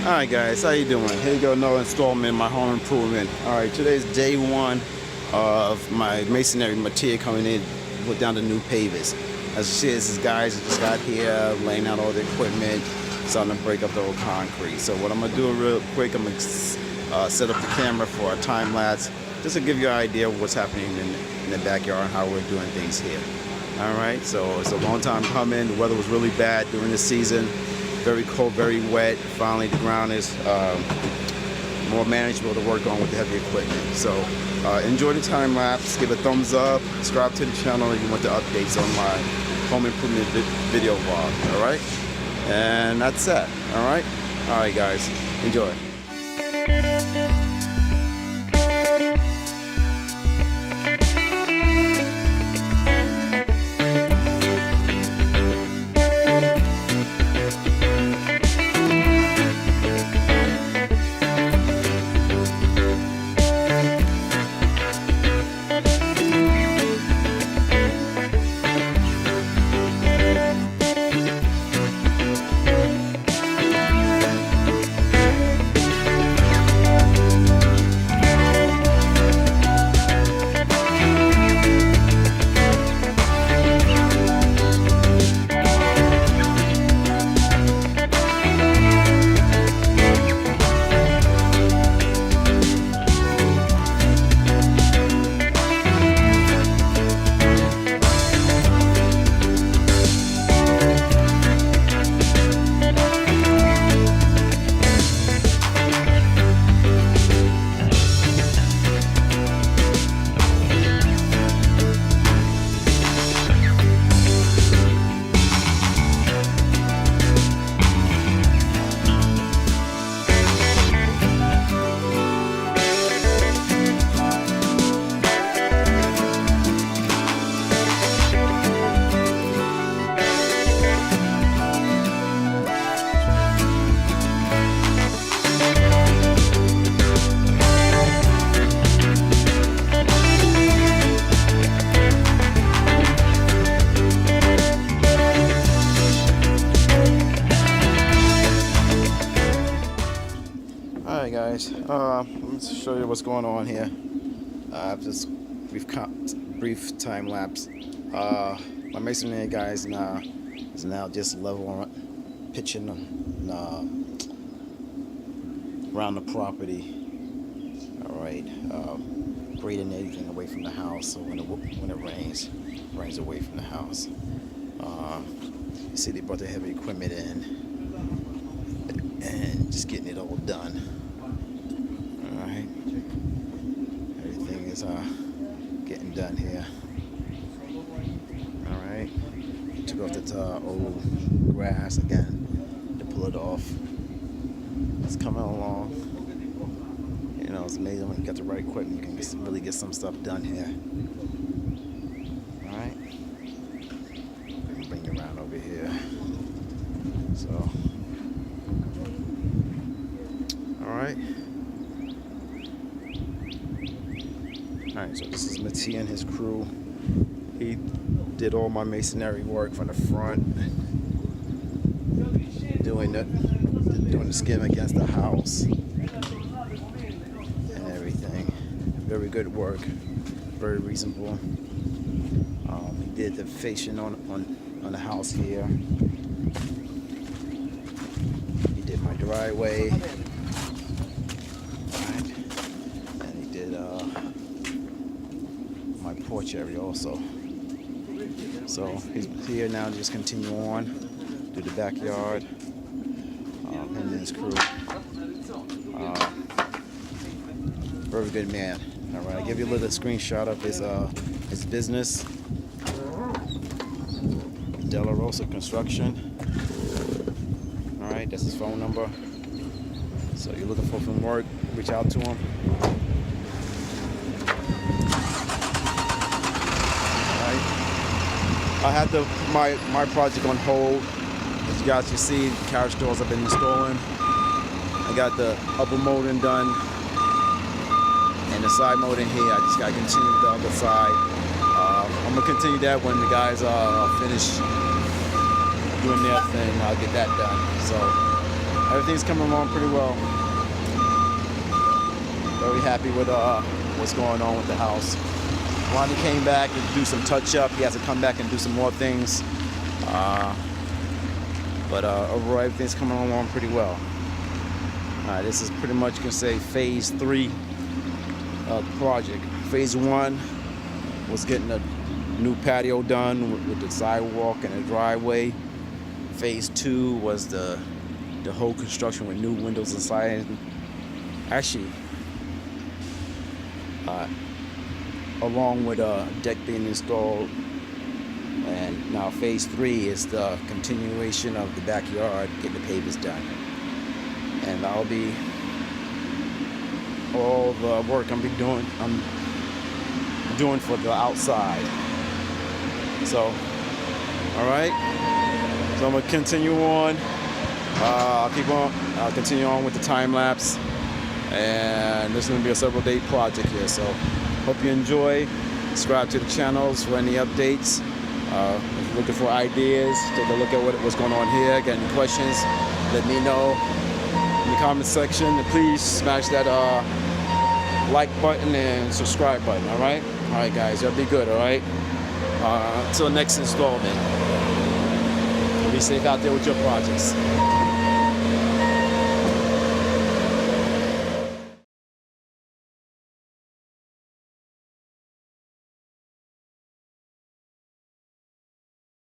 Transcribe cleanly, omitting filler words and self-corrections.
Alright guys, how you doing? Here you go, another installment in my home improvement. Alright, today's day one of my masonry material coming in, put down the new pavers. As you see, this is guys that just got here, laying out all the equipment, starting to break up the old concrete. So what I'm going to do real quick, I'm going to set up the camera for a time lapse, just to give you an idea of what's happening in the backyard and how we're doing things here. Alright, so it's a long time coming. The weather was really bad during the season. Very cold, very wet. Finally, the ground is more manageable to work on with the heavy equipment. So enjoy the time lapse. Give a thumbs up. Subscribe to the channel if you want the updates on my home improvement video vlog. All right, and that's it. All right, guys, enjoy. Alright guys, let me show you what's going on here. Just brief time lapse. My masonry guy is now just level pitching around the property. Alright, grading everything away from the house, so when it rains away from the house. You see they brought the heavy equipment in and just getting it all done. Alright, everything is getting done here. Alright, took off the old grass again to pull it off. It's coming along. You know, it's amazing when you got the right equipment, you can really get some stuff done here. Alright, bring you around over here. So Alright, so this is Mattia and his crew. He did all my masonry work from the front, doing the skim against the house and everything. Very good work, very reasonable. He did the fascian on the house here. He did my driveway. My porch area also. So he's here now to just continue on, do the backyard. Him and his crew. Very good man. Alright, I'll give you a little screenshot of his business. Della Rosa Construction. Alright, that's his phone number. So you're looking for some work, reach out to him. I had my project on hold. As you guys can see, the carriage doors have been installing. I got the upper molding done and the side molding here. I just got to continue with the other side. I'm gonna continue that when the guys are finished doing their thing. I'll get that done. So everything's coming along pretty well. Very happy with what's going on with the house. Ronnie came back to do some touch-up. He has to come back and do some more things. But overall, everything's coming along pretty well. Alright, this is pretty much, you can say, phase 3 of the project. Phase 1 was getting a new patio done with the sidewalk and the driveway. Phase 2 was the whole construction with new windows inside. Actually, along with a deck being installed. And now phase 3 is the continuation of the backyard, getting the pavers done. And that'll be all the work I'm doing for the outside. So, all right. So I'm gonna continue on. I'll continue on with the time lapse, and this is gonna be a several day project here. So, hope you enjoy. Subscribe to the channels for any updates. If you're looking for ideas, take a look at what's going on here. Got any questions? Let me know in the comment section. And please smash that like button and subscribe button. All right, guys, y'all be good. All right. Until next installment. Be safe out there with your projects.